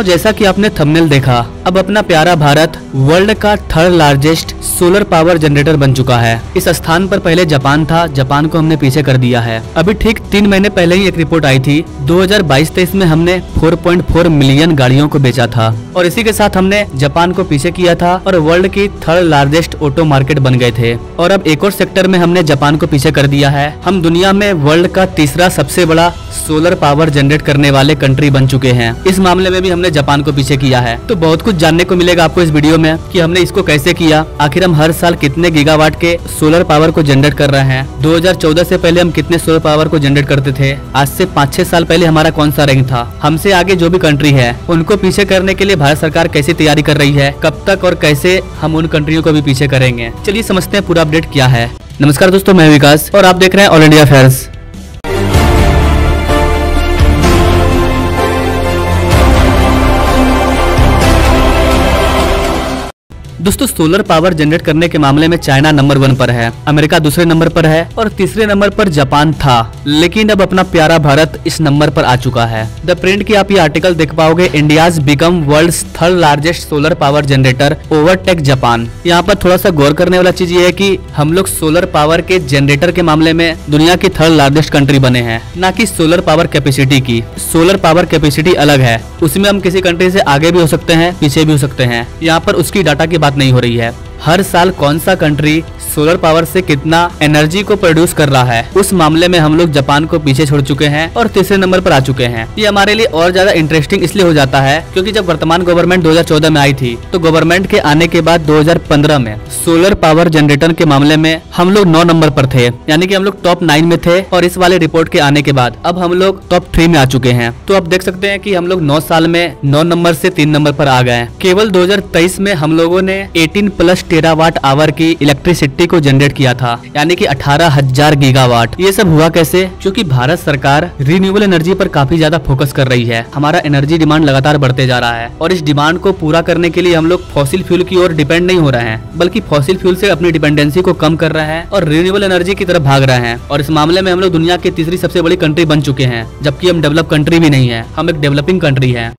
दोस्तों जैसा कि आपने थंबनेल देखा, अब अपना प्यारा भारत वर्ल्ड का third largest solar power generator बन चुका है। इस स्थान पर पहले जापान था, जापान को हमने पीछे कर दिया है। अभी ठीक 3 महीने पहले ही एक रिपोर्ट आई थी, 2022-23 में हमने 4.4 मिलियन गाड़ियों को बेचा था और इसी के साथ हमने जापान को पीछे किया था और वर्ल्ड की थर्ड लार्जेस्ट ऑटो मार्केट बन गए थे। और अब एक और सेक्टर में हमने जापान को पीछे कर दिया है। हम दुनिया में वर्ल्ड का तीसरा सबसे बड़ा सोलर पावर जनरेट करने वाले कंट्री बन चुके हैं। इस मामले में भी हमने जापान को पीछे किया है। तो बहुत कुछ जानने को मिलेगा आपको इस वीडियो में कि हमने इसको कैसे किया, आखिर हम हर साल कितने गीगावाट के सोलर पावर को जनरेट कर रहे हैं, 2014 से पहले हम कितने सोलर पावर को जनरेट करते थे, आज से 5-6 साल पहले हमारा कौन सा रैंक था, हमसे आगे जो भी कंट्री है उनको पीछे करने के लिए भारत सरकार कैसी तैयारी कर रही है, कब तक और कैसे हम उन कंट्रियों को भी पीछे करेंगे। चलिए समझते हैं पूरा अपडेट क्या है। नमस्कार दोस्तों, मैं विकास और आप देख रहे हैं ऑल इंडिया अफेयर्स। दोस्तों सोलर पावर जनरेट करने के मामले में चाइना नंबर 1 पर है, अमेरिका दूसरे नंबर पर है और तीसरे नंबर पर जापान था, लेकिन अब अपना प्यारा भारत इस नंबर पर आ चुका है। द प्रिंट की आप ये आर्टिकल देख पाओगे, India's become world's third largest solar power generator overtake Japan. यहाँ पर थोड़ा सा गौर करने वाला चीज ये है कि हम लोग सोलर पावर के जनरेटर के मामले में दुनिया की थर्ड लार्जेस्ट कंट्री बने हैं, न कि सोलर पावर कैपेसिटी की। सोलर पावर कैपेसिटी अलग है, उसमें हम किसी कंट्री से आगे भी हो सकते हैं, पीछे भी हो सकते हैं। यहाँ पर उसकी डाटा की बात नहीं हो रही है। हर साल कौन सा कंट्री सोलर पावर से कितना एनर्जी को प्रोड्यूस कर रहा है, उस मामले में हम लोग जापान को पीछे छोड़ चुके हैं और तीसरे नंबर पर आ चुके हैं। ये हमारे लिए और ज्यादा इंटरेस्टिंग इसलिए हो जाता है क्योंकि जब वर्तमान गवर्नमेंट 2014 में आई थी तो गवर्नमेंट के आने के बाद 2015 में सोलर पावर जनरेटर के मामले में हम लोग 9 नंबर पर थे, यानी कि हम लोग टॉप 9 में थे। और इस वाले रिपोर्ट के आने के बाद अब हम लोग टॉप 3 में आ चुके हैं। तो अब देख सकते हैं कि हम लोग 9 साल में 9 नंबर से 3 नंबर पर आ गए। केवल 2023 में हम लोगों ने 18+ टेरावाट आवर की इलेक्ट्रिसिटी को जनरेट किया था, यानी कि 18,000 गीगावाट। ये सब हुआ कैसे? क्योंकि भारत सरकार रिन्यूएबल एनर्जी पर काफी ज्यादा फोकस कर रही है। हमारा एनर्जी डिमांड लगातार बढ़ते जा रहा है और इस डिमांड को पूरा करने के लिए हम लोग फॉसिल फ्यूल की ओर डिपेंड नहीं हो रहे हैं, बल्कि फॉसिल फ्यूल से अपनी डिपेंडेंसी को कम कर रहे हैं और रिन्यूएबल एनर्जी की तरफ भाग रहे हैं। और इस मामले में हम लोग दुनिया की तीसरी सबसे बड़ी कंट्री बन चुके हैं, जबकि हम डेवलप कंट्री भी नहीं है, हम एक डेवलपिंग कंट्री है।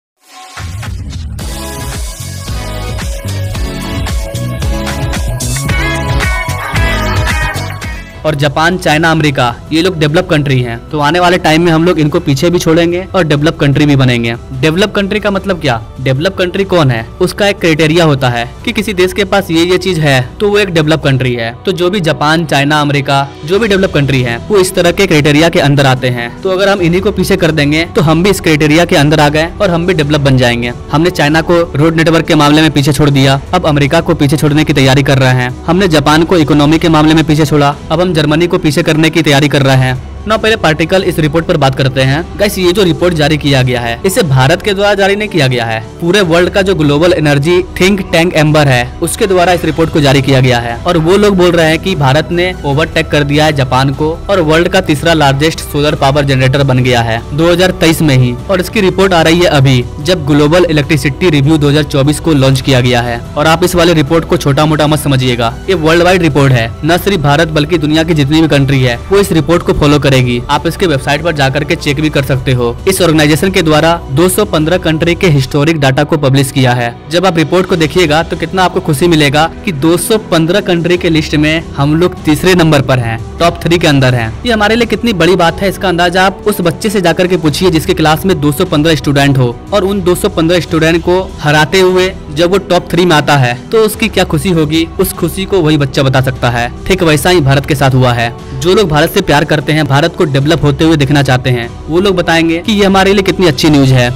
और जापान, चाइना, अमेरिका ये लोग डेवलप कंट्री हैं, तो आने वाले टाइम में हम लोग इनको पीछे भी छोड़ेंगे और डेवलप कंट्री भी बनेंगे। डेवलप कंट्री का मतलब क्या? डेवलप कंट्री कौन है, उसका एक क्राइटेरिया होता है कि किसी देश के पास ये चीज है तो वो एक डेवलप कंट्री है। तो जो भी जापान, चाइना, अमेरिका जो भी डेवलप कंट्री है वो इस तरह के क्राइटेरिया के अंदर आते हैं। तो अगर हम इन्हीं को पीछे कर देंगे तो हम भी इस क्राइटेरिया के अंदर आ गए और हम भी डेवलप बन जाएंगे। हमने चाइना को रोड नेटवर्क के मामले में पीछे छोड़ दिया, अब अमेरिका को पीछे छोड़ने की तैयारी कर रहे हैं। हमने जापान को इकोनॉमी के मामले में पीछे छोड़ा, अब हम जर्मनी को पीछे करने की तैयारी कर रहे हैं। ना पहले पार्टिकल इस रिपोर्ट पर बात करते हैं। गाइस ये जो रिपोर्ट जारी किया गया है इसे भारत के द्वारा जारी नहीं किया गया है, पूरे वर्ल्ड का जो global energy think tank amber है उसके द्वारा इस रिपोर्ट को जारी किया गया है। और वो लोग बोल रहे हैं कि भारत ने ओवरटेक कर दिया है जापान को और वर्ल्ड का तीसरा लार्जेस्ट सोलर पावर जनरेटर बन गया है 2023 में ही। और इसकी रिपोर्ट आ रही है अभी जब ग्लोबल इलेक्ट्रिसिटी रिव्यू 2024 को लॉन्च किया गया है। और आप इस वाले रिपोर्ट को छोटा मोटा मत समझिएगा, ये वर्ल्ड वाइड रिपोर्ट है, न सिर्फ भारत बल्कि दुनिया की जितनी भी कंट्री है वो इस रिपोर्ट को फॉलो करेगी। आप इसके वेबसाइट पर जाकर के चेक भी कर सकते हो। इस ऑर्गेनाइजेशन के द्वारा 215 कंट्री के हिस्टोरिक डाटा को पब्लिश किया है। जब आप रिपोर्ट को देखिएगा तो कितना आपको खुशी मिलेगा कि 215 कंट्री के लिस्ट में हम लोग तीसरे नंबर पर हैं, टॉप 3 के अंदर हैं। ये हमारे लिए कितनी बड़ी बात है इसका अंदाजा आप उस बच्चे से जाकर के पूछिए जिसके क्लास में 215 स्टूडेंट हो और उन 215 स्टूडेंट को हराते हुए जब वो टॉप 3 में आता है तो उसकी क्या खुशी होगी, उस खुशी को वही बच्चा बता सकता है। ठीक वैसा ही भारत के साथ हुआ है। जो लोग भारत से प्यार करते हैं, भारत को डेवलप होते हुए देखना चाहते हैं, वो लोग बताएंगे कि ये हमारे लिए कितनी अच्छी न्यूज है।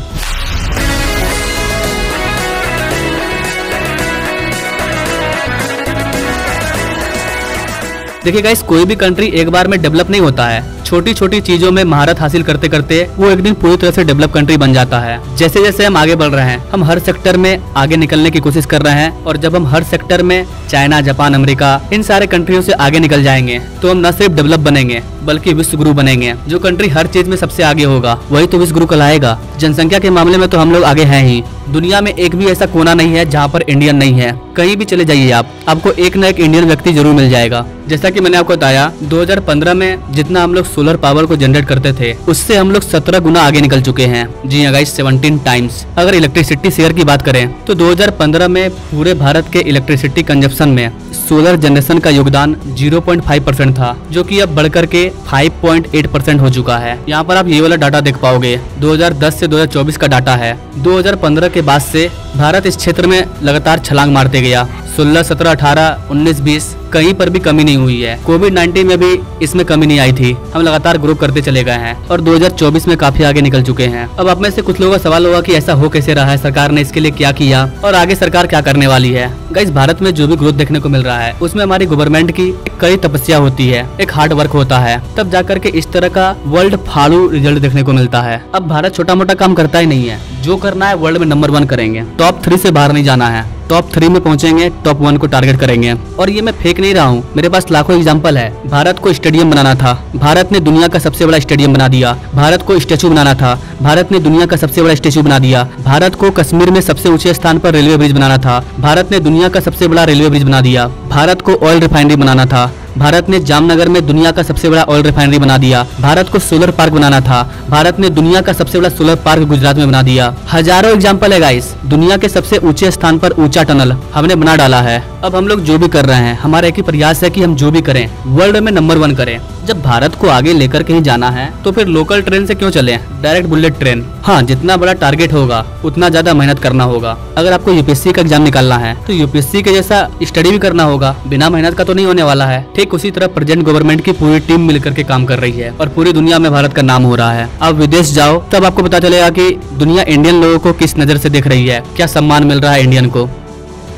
देखिए गाइस, कोई भी कंट्री एक बार में डेवलप नहीं होता है। छोटी छोटी चीजों में महारत हासिल करते करते वो एक दिन पूरी तरह से डेवलप कंट्री बन जाता है। जैसे जैसे हम आगे बढ़ रहे हैं, हम हर सेक्टर में आगे निकलने की कोशिश कर रहे हैं और जब हम हर सेक्टर में चाइना, जापान, अमेरिका इन सारे कंट्रियों से आगे निकल जाएंगे तो हम न सिर्फ डेवलप बनेंगे बल्कि विश्व गुरु बनेंगे। जो कंट्री हर चीज में सबसे आगे होगा वही तो विश्व गुरु कहलाएगा। जनसंख्या के मामले में तो हम लोग आगे हैं ही, दुनिया में एक भी ऐसा कोना नहीं है जहाँ पर इंडियन नहीं है। कहीं भी चले जाइए आप, आपको एक न एक इंडियन व्यक्ति जरूर मिल जाएगा। जैसा कि मैंने आपको बताया 2015 में जितना हम लोग सोलर पावर को जनरेट करते थे उससे हम लोग 17 गुना आगे निकल चुके हैं। जी हाँ गाइस, 17 टाइम्स। अगर इलेक्ट्रिसिटी शेयर की बात करें तो 2015 में पूरे भारत के इलेक्ट्रिसिटी कंजप्शन में सोलर जनरेशन का योगदान 0.5% था, जो कि अब बढ़कर के 5.8% हो चुका है। यहाँ पर आप ये वाला डाटा देख पाओगे, 2010 से 2024 का डाटा है। 2015 के बाद से भारत इस क्षेत्र में लगातार छलांग मारते गया। 16, 17, 18, 19, 20 कहीं पर भी कमी नहीं हुई है। कोविड-19 में भी इसमें कमी नहीं आई थी। हम लगातार ग्रो करते चले गए हैं और 2024 में काफी आगे निकल चुके हैं। अब आप में से कुछ लोगों का सवाल होगा कि ऐसा हो कैसे रहा है, सरकार ने इसके लिए क्या किया और आगे सरकार क्या करने वाली है। गाइस, भारत में जो भी ग्रोथ देखने को मिल रहा है उसमें हमारी गवर्नमेंट की कई तपस्या होती है, एक हार्ड वर्क होता है, तब जाकर के इस तरह का वर्ल्ड फाड़ू रिजल्ट देखने को मिलता है। अब भारत छोटा मोटा काम करता ही नहीं है, जो करना है वर्ल्ड में नंबर 1 करेंगे। टॉप 3 से बाहर नहीं जाना है, टॉप 3 में पहुंचेंगे, टॉप 1 को टारगेट करेंगे। और ये मैं फेक नहीं रहा हूँ, मेरे पास लाखों एग्जांपल है। भारत को स्टेडियम बनाना था, भारत ने दुनिया का सबसे बड़ा स्टेडियम बना दिया। भारत को स्टेचू बनाना था, भारत ने दुनिया का सबसे बड़ा स्टेचू बना दिया। भारत को कश्मीर में सबसे ऊंचे स्थान पर रेलवे ब्रिज बनाना था, भारत ने दुनिया का सबसे बड़ा रेलवे ब्रिज बना दिया। भारत को ऑयल रिफाइनरी बनाना था, भारत ने जामनगर में दुनिया का सबसे बड़ा ऑयल रिफाइनरी बना दिया। भारत को सोलर पार्क बनाना था, भारत ने दुनिया का सबसे बड़ा सोलर पार्क गुजरात में बना दिया। हजारों एग्जांपल है गाइस। दुनिया के सबसे ऊंचे स्थान पर ऊंचा टनल हमने बना डाला है। अब हम लोग जो भी कर रहे हैं, हमारा एक ही प्रयास है कि हम जो भी करें वर्ल्ड में नंबर 1 करें। जब भारत को आगे लेकर कहीं जाना है तो फिर लोकल ट्रेन से क्यों चलें, डायरेक्ट बुलेट ट्रेन। हाँ, जितना बड़ा टारगेट होगा उतना ज्यादा मेहनत करना होगा। अगर आपको यूपीएससी का एग्जाम निकालना है तो यूपीएससी के जैसा स्टडी भी करना होगा, बिना मेहनत का तो नहीं होने वाला है। ठीक उसी तरह प्रेजेंट गवर्नमेंट की पूरी टीम मिलकर के काम कर रही है और पूरी दुनिया में भारत का नाम हो रहा है। आप विदेश जाओ तब आपको पता चलेगा कि दुनिया इंडियन लोगों को किस नजर से देख रही है, क्या सम्मान मिल रहा है इंडियन को।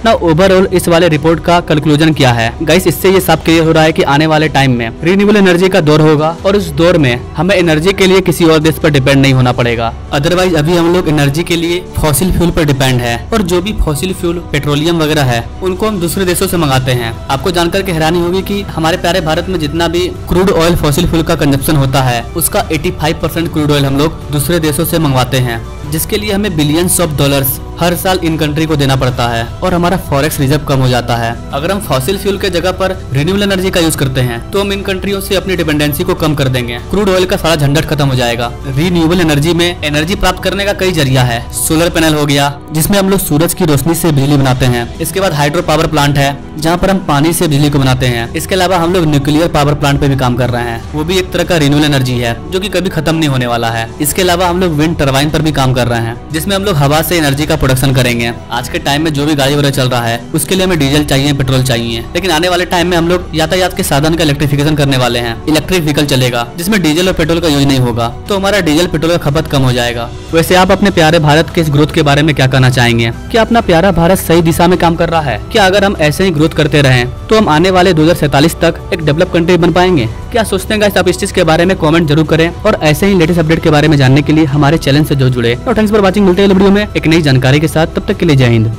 ना ओवरऑल इस वाले रिपोर्ट का कंक्लूजन क्या है गाइस, इससे ये साफ क्लियर हो रहा है कि आने वाले टाइम में रिन्यूएबल एनर्जी का दौर होगा और उस दौर में हमें एनर्जी के लिए किसी और देश पर डिपेंड नहीं होना पड़ेगा। अदरवाइज अभी हम लोग एनर्जी के लिए फॉसिल फ्यूल पर डिपेंड है और जो भी फॉसिल फ्यूल पेट्रोलियम वगैरह है उनको हम दूसरे देशों से मंगाते हैं। आपको जानकर के हैरानी होगी कि हमारे प्यारे भारत में जितना भी क्रूड ऑयल फॉसिल फ्यूल का कंजप्शन होता है उसका 85% क्रूड ऑयल हम लोग दूसरे देशों से मंगवाते हैं, जिसके लिए हमें बिलियंस ऑफ डॉलर्स हर साल इन कंट्री को देना पड़ता है और हमारा फॉरेक्स रिजर्व कम हो जाता है। अगर हम फॉसिल फ्यूल के जगह पर रिन्यूएबल एनर्जी का यूज करते हैं तो हम इन कंट्रियों से अपनी डिपेंडेंसी को कम कर देंगे। क्रूड ऑयल का सारा झंझट खत्म हो जाएगा। रिन्यूएबल एनर्जी में एनर्जी प्राप्त करने का कई जरिया है। सोलर पैनल हो गया जिसमें हम लोग सूरज की रोशनी से बिजली बनाते हैं। इसके बाद हाइड्रो पावर प्लांट है जहाँ पर हम पानी से बिजली को बनाते हैं। इसके अलावा हम लोग न्यूक्लियर पावर प्लांट पे भी काम कर रहे हैं, वो भी एक तरह का रिन्यूएबल एनर्जी है जो कि कभी खत्म नहीं होने वाला है। इसके अलावा हम लोग विंड टरबाइन पर भी काम कर रहे हैं जिसमें हम लोग हवा से एनर्जी का प्रोडक्शन करेंगे। आज के टाइम में जो भी गाड़ी वगैरह चल रहा है उसके लिए हमें डीजल चाहिए, पेट्रोल चाहिए, लेकिन आने वाले टाइम में हम लोग यातायात के साधन का इलेक्ट्रिफिकेशन करने वाले हैं। इलेक्ट्रिक व्हीकल चलेगा जिसमें डीजल और पेट्रोल का यूज नहीं होगा, तो हमारा डीजल पेट्रोल का खपत कम हो जाएगा। वैसे आप अपने प्यारे भारत के इस ग्रोथ के बारे में क्या कहना चाहेंगे? क्या अपना प्यारा भारत सही दिशा में काम कर रहा है? क्या अगर हम ऐसे ही ग्रोथ करते रहें तो हम आने वाले 2047 तक एक डेवलप कंट्री बन पाएंगे? क्या सोचते हैं गाइस? आप इस चीज के बारे में कमेंट जरूर करें और ऐसे ही लेटेस्ट अपडेट के बारे में जानने के लिए हमारे चैनल से जो जुड़े। और थैंक्स फॉर वाचिंग। मिलते हैं वीडियो में एक नई जानकारी के साथ, तब तक के लिए जय हिंद।